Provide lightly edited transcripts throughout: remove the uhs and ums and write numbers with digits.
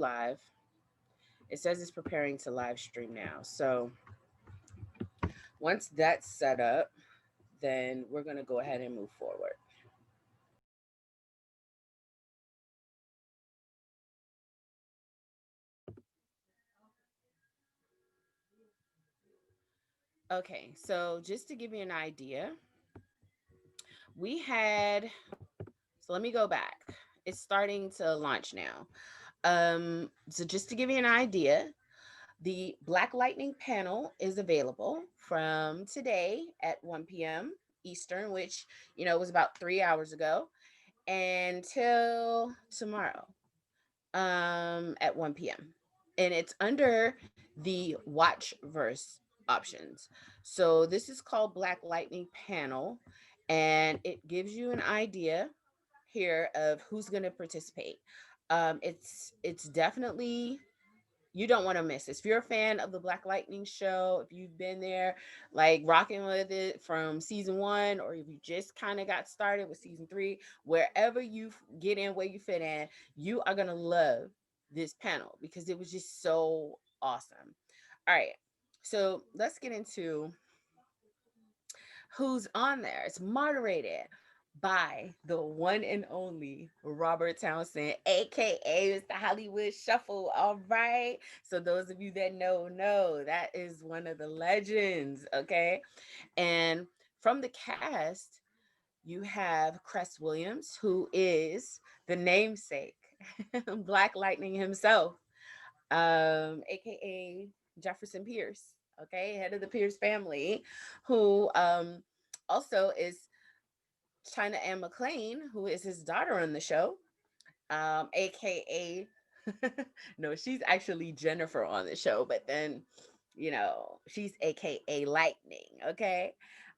live. It says it's preparing to live stream now. So once that's set up, then we're going to go ahead and move forward. Okay, so just to give you an idea, we had, so let me go back. It's starting to launch now. So just to give you an idea, the Black Lightning panel is available from today at 1 p.m. Eastern, which, was about 3 hours ago, until tomorrow at 1 p.m. And it's under the Watch Verse options. So this is called Black Lightning Panel, and it gives you an idea here of who's going to participate. It's definitely, you don't want to miss this. If you're a fan of the Black Lightning show, if you've been there like rocking with it from season 1, or if you just kind of got started with season 3, wherever you get in, where you fit in, you are going to love this panel because it was just so awesome. All right. So let's get into who's on there. It's moderated by the one and only Robert Townsend, aka Mr. Hollywood Shuffle. All right. So those of you that know that is one of the legends. Okay. And from the cast, you have Cress Williams, who is the namesake, Black Lightning himself, aka Jefferson Pierce, okay, head of the Pierce family, who also is China Ann McClain, who is his daughter on the show, aka no, she's actually Jennifer on the show, but then she's aka Lightning, okay.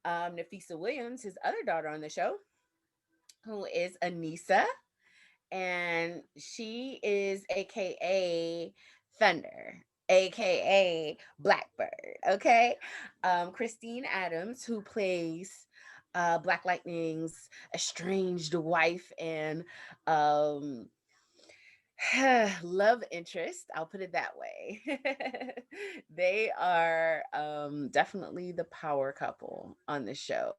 Nafisa Williams, his other daughter on the show, who is Anissa, and she is aka Thunder, aka Blackbird. Okay. Christine Adams, who plays Black Lightning's estranged wife and um love interest, I'll put it that way. They are definitely the power couple on the show.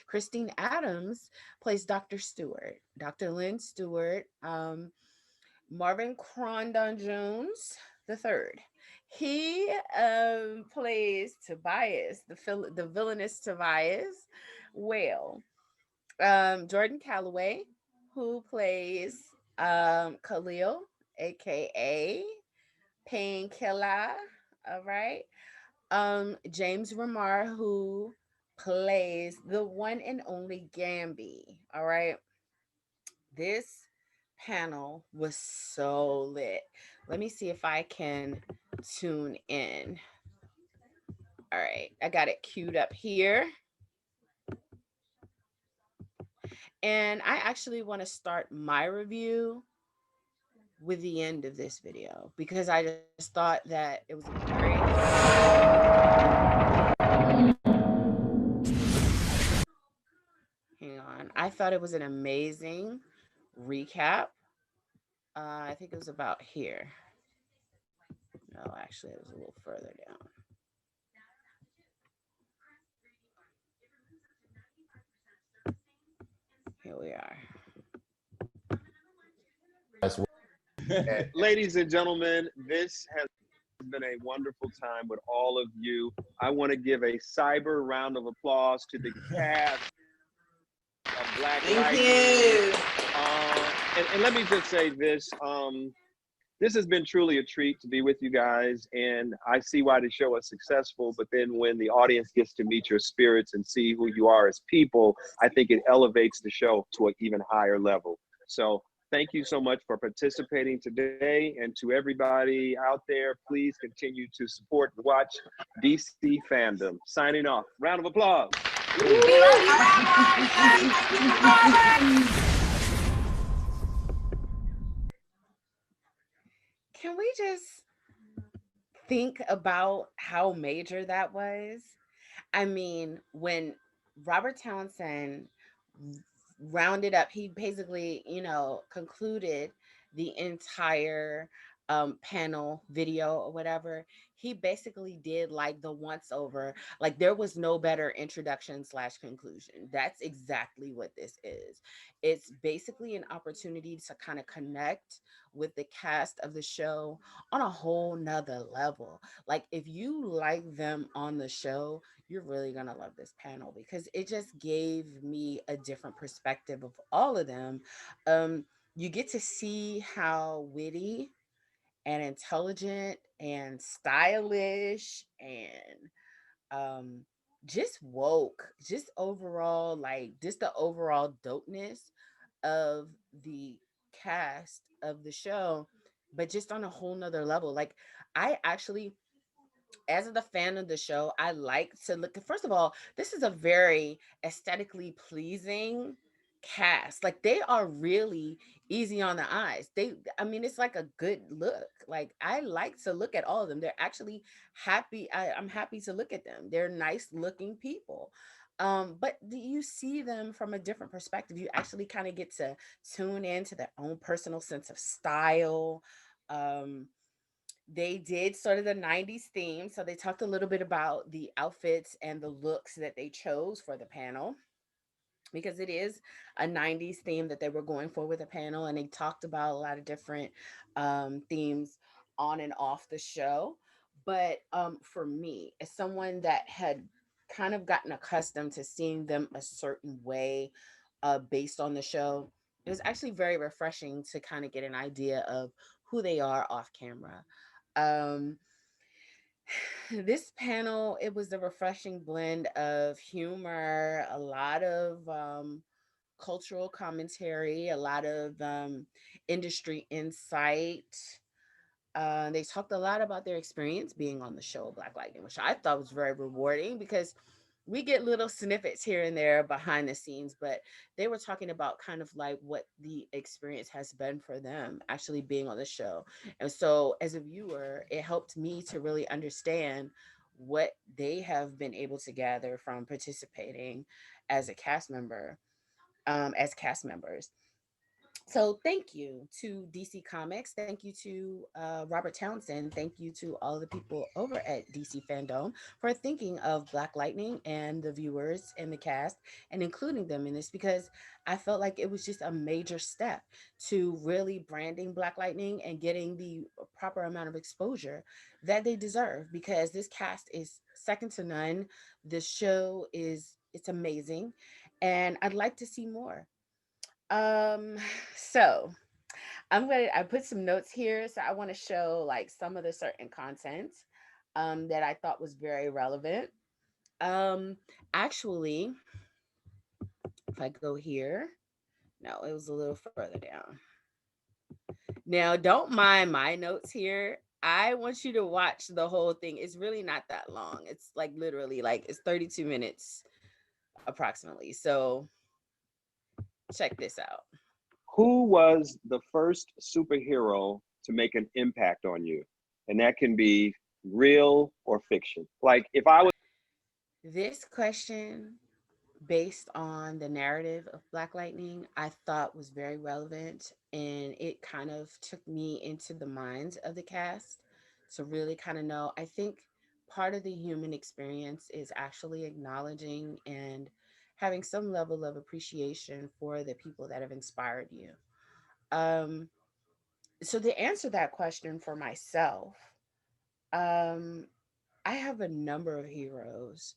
Christine Adams plays Dr. Stewart, Dr. Lynn Stewart, Marvin Crondon Jones the third. He plays Tobias, the villainous Tobias Whale. Jordan Calloway, who plays Khalil, aka Painkiller. All right. James Ramar, who plays the one and only Gamby. All right. This panel was so lit. Let me see if I can tune in. All right. I got it queued up here. And I actually want to start my review with the end of this video because I just thought that it was a great. Hang on. I thought it was an amazing recap. I think it was about here. No, actually, it was a little further down. Here we are. Ladies and gentlemen, this has been a wonderful time with all of you. I want to give a cyber round of applause to the cast of Black Lightning. And let me just say this. This has been truly a treat to be with you guys, and I see why the show is successful, but then when the audience gets to meet your spirits and see who you are as people, I think it elevates the show to an even higher level. So thank you so much for participating today, and to everybody out there, please continue to support and watch DC Fandom. Signing off. Round of applause. Can we just think about how major that was? I mean, when Robert Townsend rounded up, he basically, concluded the entire panel video or whatever, he basically did like the once over. Like there was no better introduction slash conclusion. That's exactly what this is. It's basically an opportunity to kind of connect with the cast of the show on a whole nother level. Like if you like them on the show, you're really gonna love this panel because it just gave me a different perspective of all of them. You get to see how witty and intelligent and stylish and um just woke, just overall, like just the overall dopeness of the cast of the show, but just on a whole nother level. Like I actually, as the fan of the show, I like to look. First of all, this is a very aesthetically pleasing cast. Like they are really easy on the eyes. I mean, it's like a good look. Like I like to look at all of them. They're actually happy. I'm happy to look at them. They're nice looking people. But you see them from a different perspective. You actually kind of get to tune into their own personal sense of style. Um, they did sort of the 90s theme. So they talked a little bit about the outfits and the looks that they chose for the panel because it is a 90s theme that they were going for with the panel. And they talked about a lot of different themes on and off the show. But for me, as someone that had kind of gotten accustomed to seeing them a certain way based on the show, it was actually very refreshing to kind of get an idea of who they are off camera. Um, this panel, it was a refreshing blend of humor, a lot of cultural commentary, a lot of industry insight. They talked a lot about their experience being on the show Black Lightning, which I thought was very rewarding because we get little snippets here and there behind the scenes, but they were talking about kind of like what the experience has been for them actually being on the show. And so, as a viewer, it helped me to really understand what they have been able to gather from participating as a cast member, as cast members. So thank you to DC Comics. Thank you to Robert Townsend. Thank you to all the people over at DC Fandome for thinking of Black Lightning and the viewers and the cast and including them in this because I felt like it was just a major step to really branding Black Lightning and getting the proper amount of exposure that they deserve because this cast is second to none. The show is it's amazing and I'd like to see more. Um, so I put some notes here. So I want to show like some of the certain content that I thought was very relevant. Um, actually, if I go here, no, it was a little further down. Now, don't mind my notes here. I want you to watch the whole thing. It's really not that long. It's like literally like it's 32 minutes approximately. So check this out. Who was the first superhero to make an impact on you? And that can be real or fiction. Like if I was This question based on the narrative of Black Lightning, I thought was very relevant. And it kind of took me into the minds of the cast to really kind of know. I think part of the human experience is actually acknowledging and having some level of appreciation for the people that have inspired you. Um, so, to answer that question for myself, um, I have a number of heroes.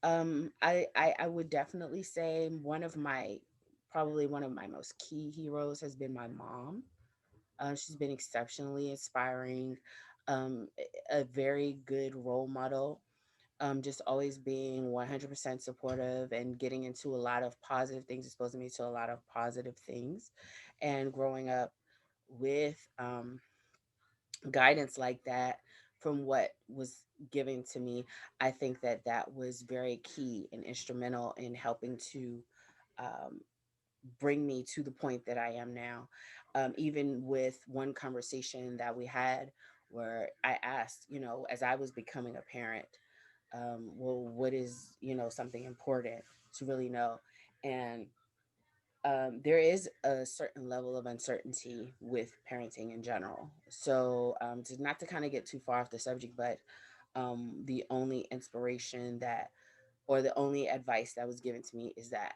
I would definitely say probably one of my most key heroes has been my mom. She's been exceptionally inspiring, a very good role model. Just always being 100% supportive and getting into a lot of positive things, exposing me to a lot of positive things, and growing up with guidance like that from what was given to me. I think that that was very key and instrumental in helping to um, bring me to the point that I am now. Even with one conversation that we had where I asked, as I was becoming a parent, well, what is, something important to really know? And there is a certain level of uncertainty with parenting in general. So, not to kind of get too far off the subject, but the only inspiration that, or the only advice that was given to me is that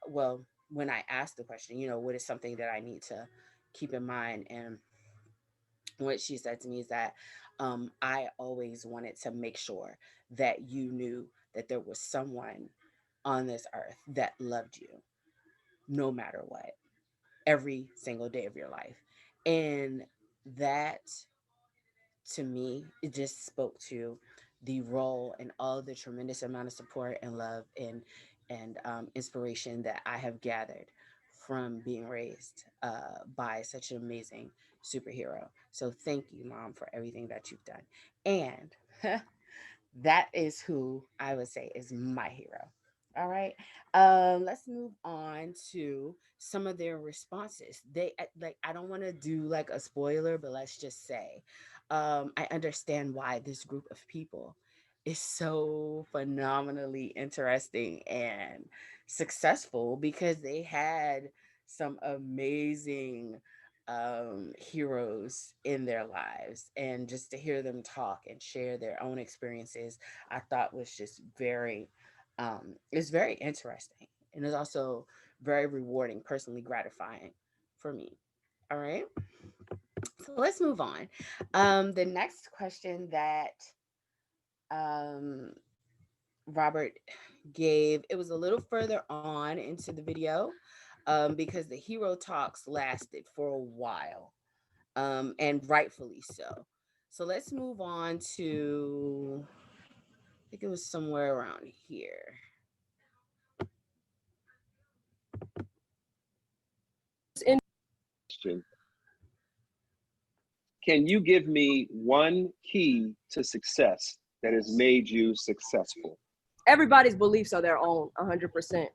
well, when I asked the question, what is something that I need to keep in mind? And what she said to me is that I always wanted to make sure that you knew that there was someone on this earth that loved you no matter what, every single day of your life. And that, to me, it just spoke to the role and all the tremendous amount of support and love and inspiration that I have gathered from being raised by such an amazing superhero. So thank you, Mom, for everything that you've done. And that is who I would say is my hero. All right. Let's move on to some of their responses. Like, I don't want to do like a spoiler, but let's just say I understand why this group of people is so phenomenally interesting and successful, because they had some amazing heroes in their lives, and just to hear them talk and share their own experiences, I thought was just very it's very interesting, and it's also very rewarding, personally gratifying for me. All right, so let's move on. The next question that um Robert gave, it was a little further on into the video, because the hero talks lasted for a while, and rightfully so. So let's move on to, I think it was somewhere around here. Question. Can you give me one key to success that has made you successful? Everybody's beliefs are their own, 100%.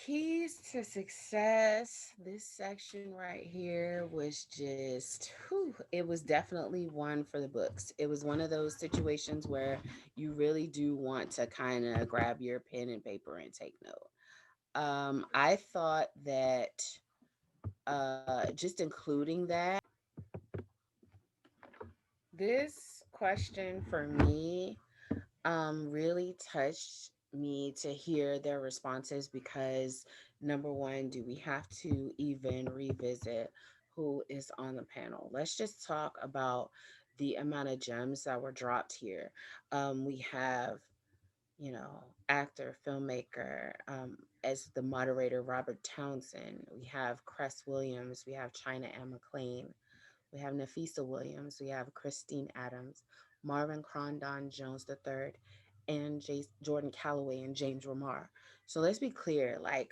Keys to success. This section right here was just, whew, it was definitely one for the books. It was one of those situations where you really do want to kind of grab your pen and paper and take note. I thought that just including that, this question for me really touched me to hear their responses, because number one, do we have to even revisit who is on the panel? Let's just talk about the amount of gems that were dropped here. We have, actor, filmmaker, as the moderator, Robert Townsend. We have Cress Williams. We have China Ann McClain. We have Nafisa Williams. We have Christine Adams, Marvin Crondon Jones III, and Jordan Calloway and James Remar. So let's be clear, like,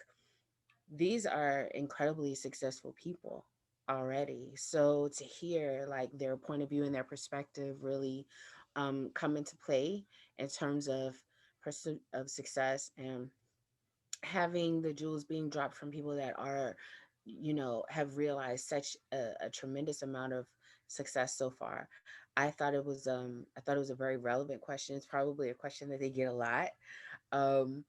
these are incredibly successful people already. So to hear like their point of view and their perspective really come into play in terms of pursuit of success, and having the jewels being dropped from people that are, have realized such a tremendous amount of success so far. I thought it was a very relevant question. It's probably a question that they get a lot, um,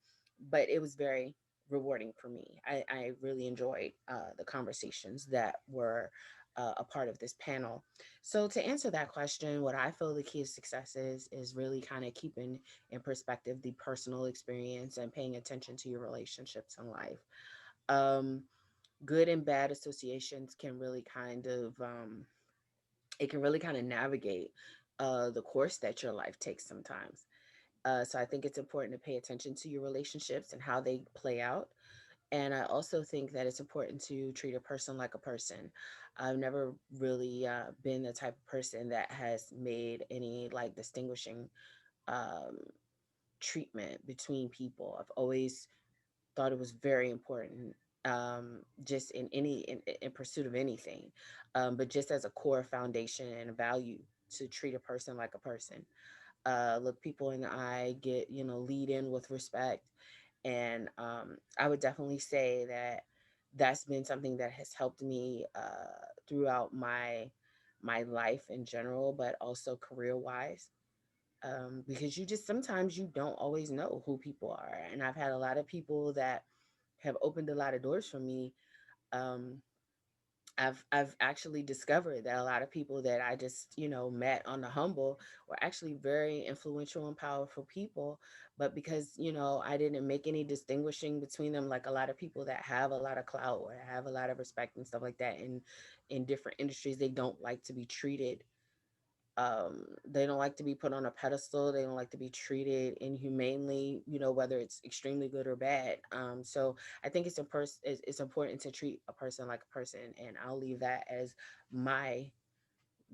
but it was very rewarding for me. I really enjoyed the conversations that were a part of this panel. So to answer that question, what I feel the key to success is really kind of keeping in perspective the personal experience and paying attention to your relationships in life. Um, Good and bad associations can really kind of it can really kind of navigate the course that your life takes sometimes. So I think it's important to pay attention to your relationships and how they play out. And I also think that it's important to treat a person like a person. I've never really been the type of person that has made any like distinguishing um, treatment between people. I've always thought it was very important, just in pursuit of anything, but just as a core foundation and a value, to treat a person like a person, look people in the eye, get, lead in with respect. And I would definitely say that that's been something that has helped me throughout my life in general, but also career wise. because you just sometimes you don't always know who people are. And I've had a lot of people that have opened a lot of doors for me. Um, I've actually discovered that a lot of people that I just, met on the humble were actually very influential and powerful people. But because, I didn't make any distinguishing between them, like a lot of people that have a lot of clout or have a lot of respect and stuff like that in different industries, they don't like to be treated, they don't like to be put on a pedestal, they don't like to be treated inhumanely, whether it's extremely good or bad. So I think it's important to treat a person like a person, and I'll leave that as my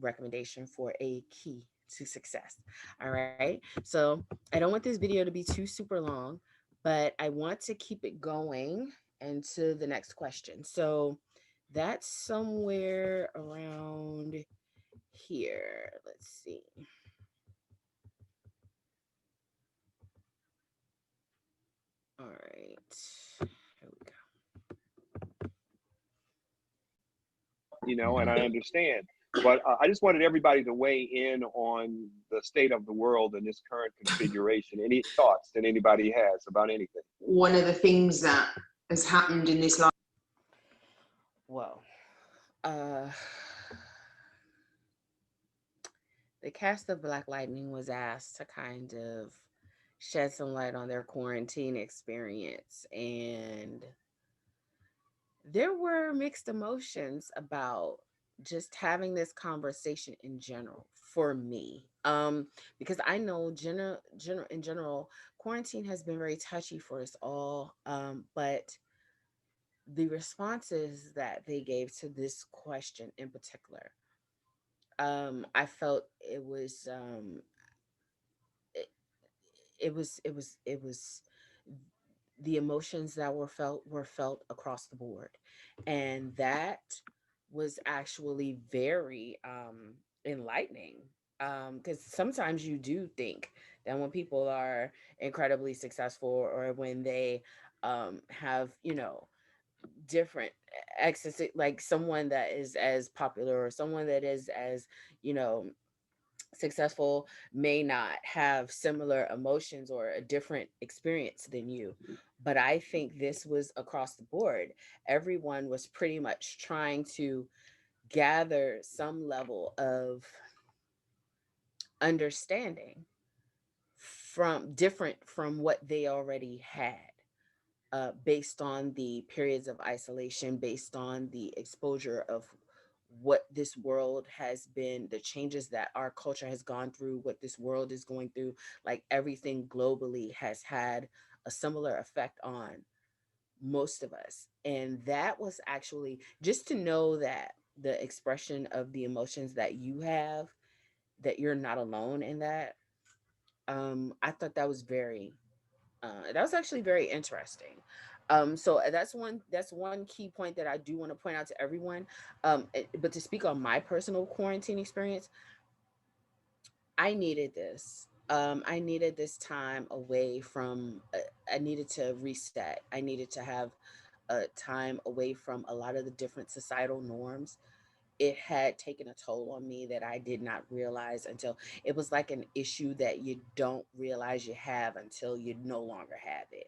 recommendation for a key to success. All right, so I don't want this video to be too super long, but I want to keep it going into the next question. So that's somewhere around here. Let's see. All right. Here we And I understand. But I just wanted everybody to weigh in on the state of the world in this current configuration. Any thoughts that anybody has about anything? One of the things that has happened in this life. Well, uh, the cast of Black Lightning was asked to kind of shed some light on their quarantine experience, and there were mixed emotions about just having this conversation in general for me. Because I know in general, quarantine has been very touchy for us all. But the responses that they gave to this question in particular, I felt it, it was the emotions that were felt across the board, and that was actually very enlightening, because sometimes you do think that when people are incredibly successful, or when they have different access, like someone that is as popular or someone that is as you know successful, may not have similar emotions or a different experience than you. But I think this was across the board. Everyone was pretty much trying to gather some level of understanding from different from what they already had, based on the periods of isolation, based on the exposure of what this world has been, the changes that our culture has gone through, what this world is going through. Like everything globally has had a similar effect on most of us. And that was actually just to know that the expression of the emotions that you have, that you're not alone in that. I thought that was actually very interesting. So that's one key point that I do want to point out to everyone. But to speak on my personal quarantine experience, I needed this. I needed this time away from. I needed to reset. I needed to have a time away from a lot of the different societal norms. It had taken a toll on me that I did not realize until it was like an issue that you don't realize you have until you no longer have it.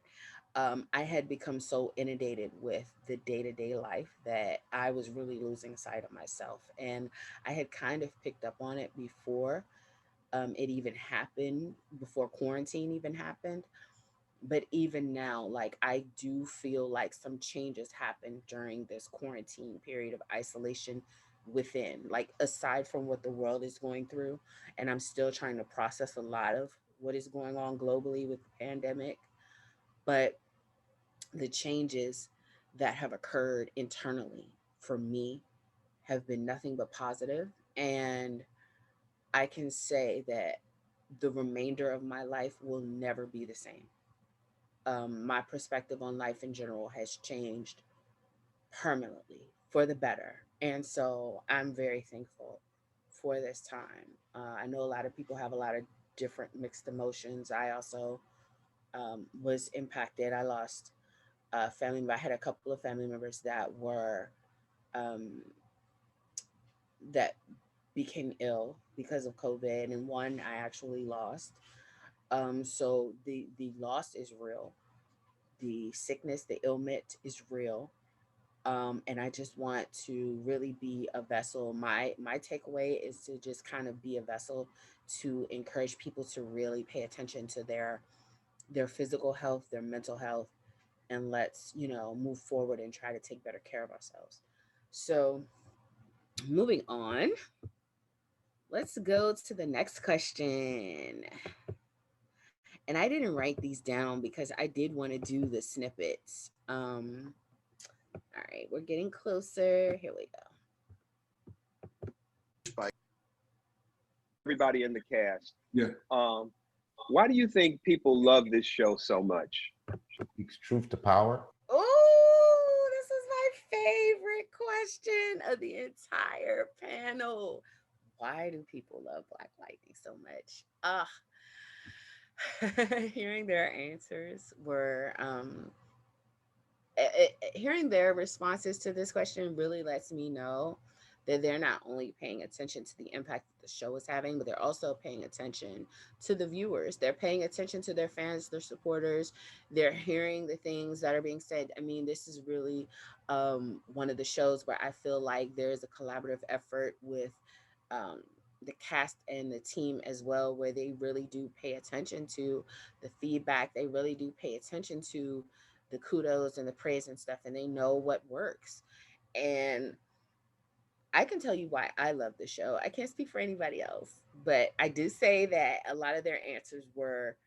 I had become so inundated with the day to day life that I was really losing sight of myself. And I had kind of picked up on it before it even happened, before quarantine even happened. But even now, like, I do feel like some changes happened during this quarantine period of isolation within, like, aside from what the world is going through. And I'm still trying to process a lot of what is going on globally with the pandemic. But the changes that have occurred internally for me have been nothing but positive. And I can say that the remainder of my life will never be the same. My perspective on life in general has changed permanently for the better. And so I'm very thankful for this time. I know a lot of people have a lot of different mixed emotions. I also was impacted. I lost family. I had a couple of family members that were um, that became ill because of COVID, and one I actually lost. So the loss is real. The sickness, the ailment is real. And I just want to really be a vessel. My takeaway is to just kind of be a vessel to encourage people to really pay attention to their physical health, their mental health, and let's, move forward and try to take better care of ourselves. So, moving on, let's go to the next question. And I didn't write these down because I did want to do the snippets. All right, we're getting closer. Here we go. Everybody in the cast. Yeah. Why do you think people love this show so much? Speaks truth to power. Oh, this is my favorite question of the entire panel. Why do people love Black Lightning so much? Hearing their answers were hearing their responses to this question really lets me know that they're not only paying attention to the impact that the show is having, but they're also paying attention to the viewers. They're paying attention to their fans, their supporters. They're hearing the things that are being said. I mean, this is really one of the shows where I feel like there's a collaborative effort with um, the cast and the team as well, where they really do pay attention to the feedback. They really do pay attention to the kudos and the praise and stuff, and they know what works. And I can tell you why I love the show. I can't speak for anybody else, but I do say that a lot of their answers were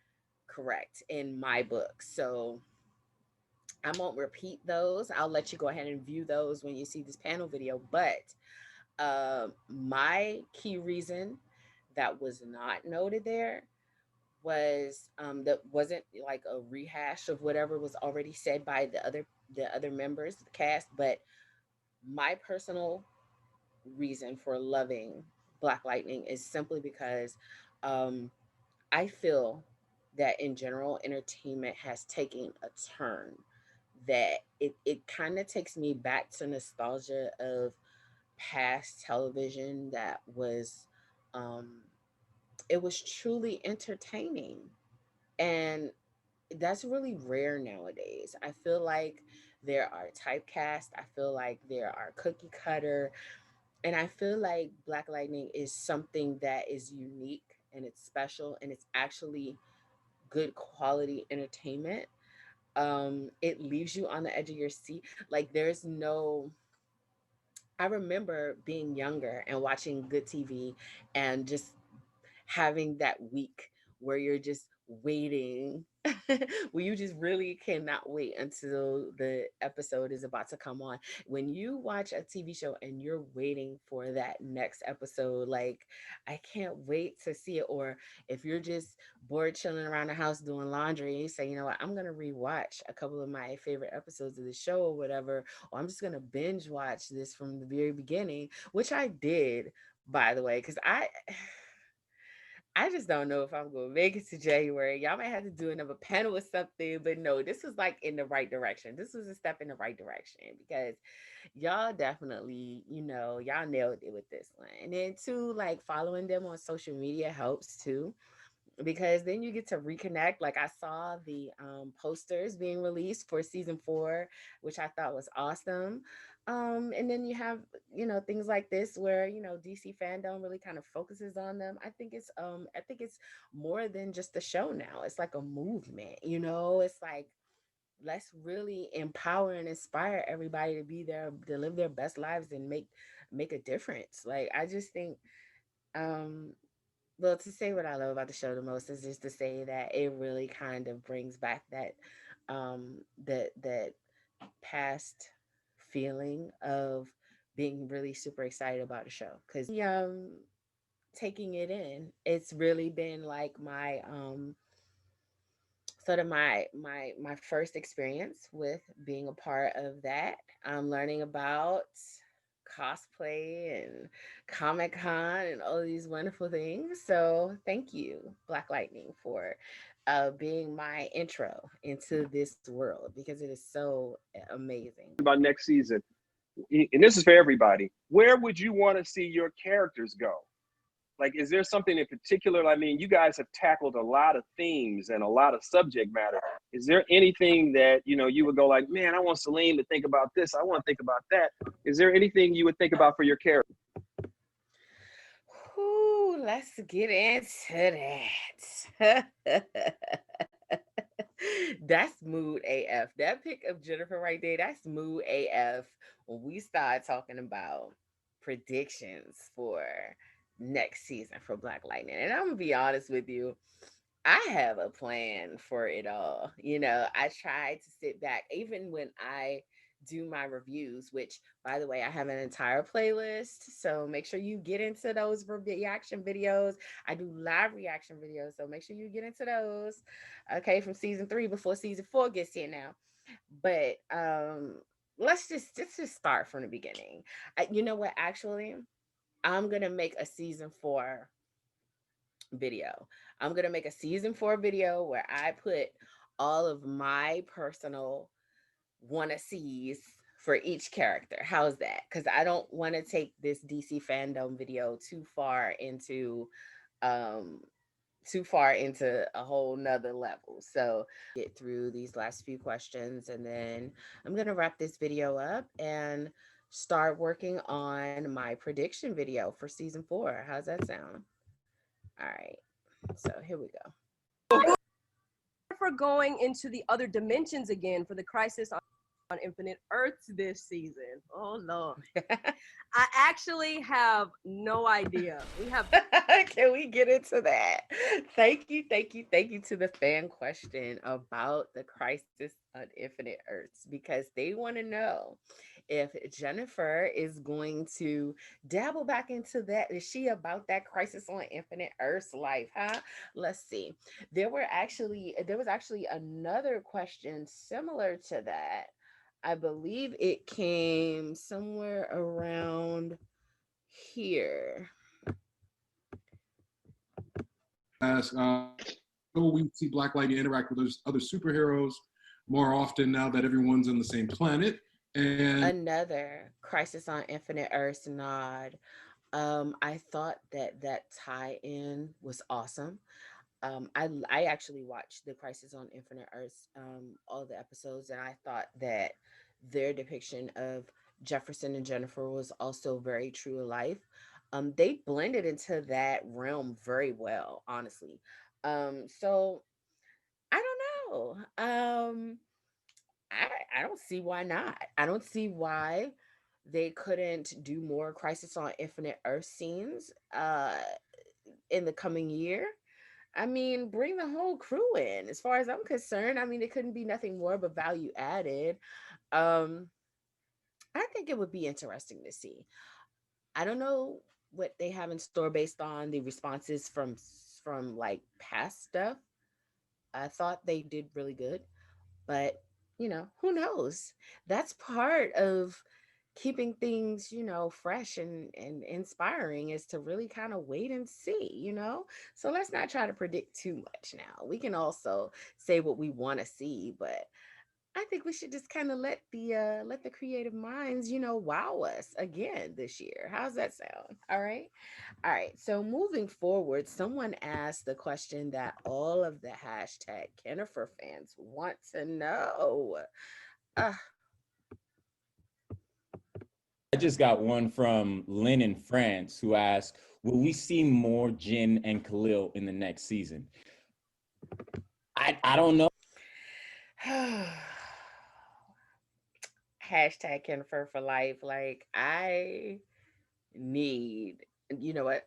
correct in my book. So I won't repeat those. I'll let you go ahead and view those when you see this panel video. But my key reason that was not noted there was that wasn't like a rehash of whatever was already said by the other members of the cast, but my personal reason for loving Black Lightning is simply because um, I feel that in general entertainment has taken a turn that it kind of takes me back to nostalgia of past television that was um, it was truly entertaining. And that's really rare nowadays. I feel like there are typecast, I feel like there are cookie cutter, and I feel like Black Lightning is something that is unique and it's special and it's actually good quality entertainment. It leaves you on the edge of your seat. Like there's no I remember being younger and watching good TV and just having that week where you're just waiting, where you just really cannot wait until the episode is about to come on. When you watch a TV show and you're waiting for that next episode, like I can't wait to see it. Or if you're just bored chilling around the house doing laundry and you say, you know what, I'm gonna rewatch a couple of my favorite episodes of the show or whatever, or I'm just gonna binge watch this from the very beginning, which I did, by the way, because I just don't know if I'm gonna make it to January. Y'all might have to do another panel or something, but no, this was like in the right direction. This was a step in the right direction because y'all definitely, y'all nailed it with this one. And then too, like following them on social media helps too because then you get to reconnect. Like I saw the posters being released for season 4, which I thought was awesome. And then you have things like this where DC fandom really kind of focuses on them. I think it's more than just a show now. It's like a movement. It's like let's really empower and inspire everybody to be there, to live their best lives and make a difference. Like I just think um well, to say what I love about the show the most is just to say that it really kind of brings back that past feeling of being really super excited about the show because taking it in, it's really been like my sort of my first experience with being a part of that. I'm learning about cosplay and Comic Con and all these wonderful things. So thank you, Black Lightning, for being my intro into this world because it is so amazing. About next season. and this is for everybody, where would you want to see your characters go? Like, is there something in particular? I mean, you guys have tackled a lot of themes and a lot of subject matter. Is there anything that, you know, you would go like, man, I want Celine to think about this. I want to think about that. Is there anything you would think about for your character? Ooh, let's get into that. That's mood AF. That pic of Jennifer right there, that's mood AF when we start talking about predictions for next season for Black Lightning. And I'm gonna be honest with you, I have a plan for it all. I try to sit back, even when I do my reviews, which, by the way, I have an entire playlist. So make sure you get into those reaction videos. I do live reaction videos. So make sure you get into those. Okay, from season 3 before season 4 gets here now. But let's just start from the beginning. You know what? Actually, I'm gonna make a season 4 video. I'm going to make a season 4 video where I put all of my personal wanna sees for each character. How's that? Because I don't want to take this DC fandom video um too far into a whole nother level. So get through these last few questions, and then I'm gonna wrap this video up and start working on my prediction video for season 4. How's that sound? All right. So here we go. For going into the other dimensions again for the Crisis on Infinite Earths this season. Oh Lord. I actually have no idea. We have Can we get into that? Thank you to the fan question about the Crisis on Infinite Earths, because they want to know if Jennifer is going to dabble back into that. Is she about that Crisis on Infinite Earths life, huh? Let's see. There was actually another question similar to that. I believe it came somewhere around here. Ask, will we see Black Lightning interact with those other superheroes more often now that everyone's on the same planet? And Another Crisis on Infinite Earths nod. I thought that tie-in was awesome. I actually watched the Crisis on Infinite Earths, all the episodes, and I thought that their depiction of Jefferson and Jennifer was also very true to life. They blended into that realm very well, honestly. So I don't know. I don't see why not. I don't see why they couldn't do more Crisis on Infinite Earth scenes in the coming year. I mean, bring the whole crew in. As far as I'm concerned, I mean, it couldn't be nothing more but value added. Um, I think it would be interesting to see. I don't know what they have in store based on the responses from like past stuff. I thought they did really good, but who knows? That's part of keeping things, fresh and inspiring, is to really kind of wait and see. So let's not try to predict too much now. We can also say what we want to see, but I think we should just kind of let the creative minds, wow us again this year. How's that sound? All right. All right. So moving forward, someone asked the question that all of the hashtag Kennifer fans want to know. Uh, I just got one from Lynn in France who asked, will we see more Jin and Khalil in the next season? I don't know. Hashtag Kennifer for life. Like, I need, you know what?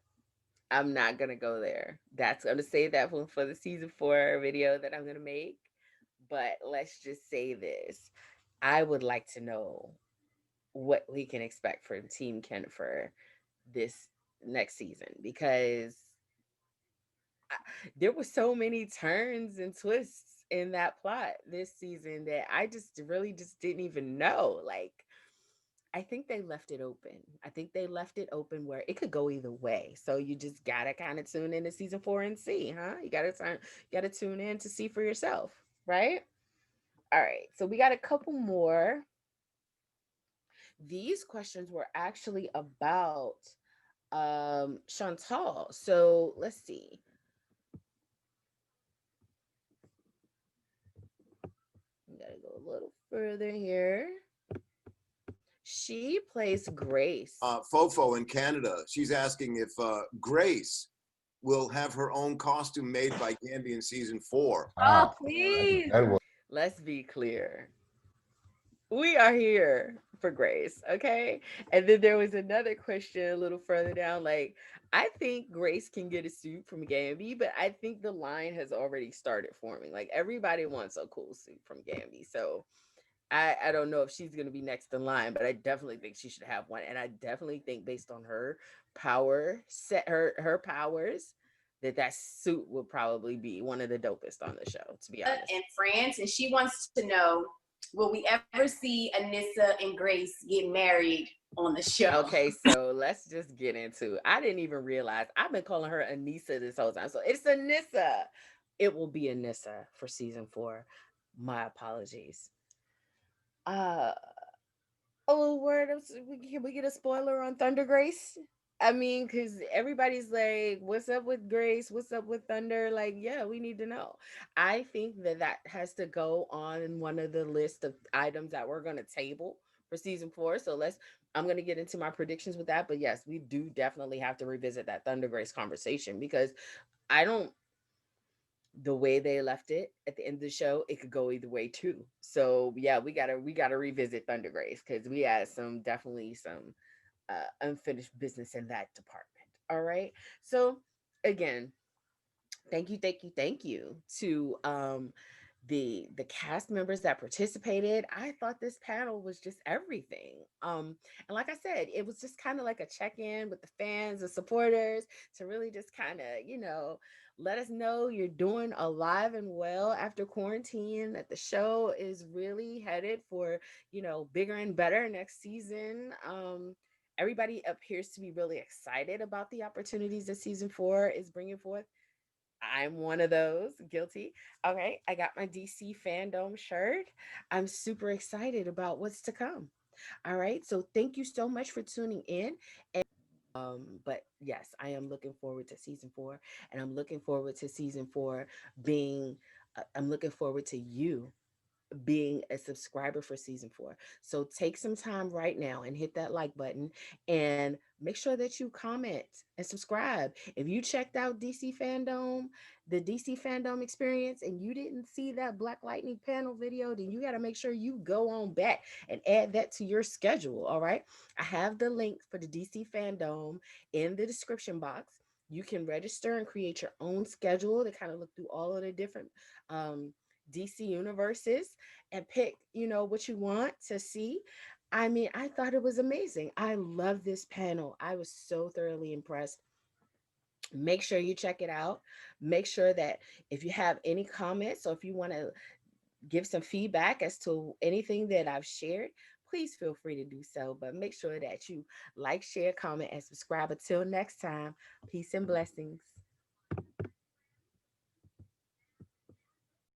I'm not gonna go there. That's gonna say that one for the season 4 video that I'm gonna make. But let's just say this. I would like to know what we can expect from Team Kennifer this next season, because there were so many turns and twists in that plot this season that I just really just didn't even know. Like, I think they left it open. I think they left it open where it could go either way. So you just gotta kind of tune into season 4 and see, huh? You gotta tune in to see for yourself, right? All right. So we got a couple more. these questions were actually about Chantal. So let's see. We gotta go a little further here. She plays Grace. Fofo in Canada, she's asking if Grace will have her own costume made by Gambi in season 4. Oh, Ah, please. that was Let's be clear. We are here for Grace, okay? And then there was another question a little further down. Like, I think Grace can get a suit from Gambi, but I think the line has already started forming. Like, everybody wants a cool suit from Gambi. So I don't know if she's gonna be next in line, but I definitely think she should have one. And I definitely think based on her power set her powers, that suit will probably be one of the dopest on the show, to be honest. In France, and she wants to know, will we ever see Anissa and Grace get married on the show? Okay, so let's just get into it. I didn't even realize I've been calling her Anissa this whole time. So it's Anissa. It will be Anissa for season 4. My apologies. Uh Oh, word! Can we get a spoiler on Thunder Grace? I mean, because everybody's like, "What's up with Grace? What's up with Thunder?" Like, yeah, we need to know. I think that has to go on one of the list of items that we're going to table for season 4. So let's. I'm going to get into my predictions with that, but yes, we do definitely have to revisit that Thunder Grace conversation because I don't the way they left it at the end of the show, it could go either way too. So yeah, we gotta revisit Thunder Grace because we had definitely some unfinished business in that department. All right. So again, thank you to the cast members that participated. I thought this panel was just everything. And like I said, it was just kind of like a check-in with the fans and supporters to really just kind of, let us know you're doing alive and well after quarantine, that the show is really headed for, bigger and better next season. Everybody appears to be really excited about the opportunities that season 4 is bringing forth. I'm one of those, guilty. Okay, I got my DC Fandome shirt. I'm super excited about what's to come. All right, so thank you so much for tuning in. But yes, I am looking forward to season 4, and I'm looking forward to season 4 being. I'm looking forward to you being a subscriber for season 4. So take some time right now and hit that like button and make sure that you comment and subscribe. If you checked out the DC Fandom experience, and you didn't see that Black Lightning panel video, then you got to make sure you go on back and add that to your schedule. All right. I have the link for the DC Fandom in the description box. You can register and create your own schedule to kind of look through all of the different DC universes and pick, what you want to see. I mean, I thought it was amazing. I love this panel. I was so thoroughly impressed. Make sure you check it out. Make sure that if you have any comments or if you want to give some feedback as to anything that I've shared, please feel free to do so. But make sure that you like, share, comment, and subscribe. Until next time, peace and blessings.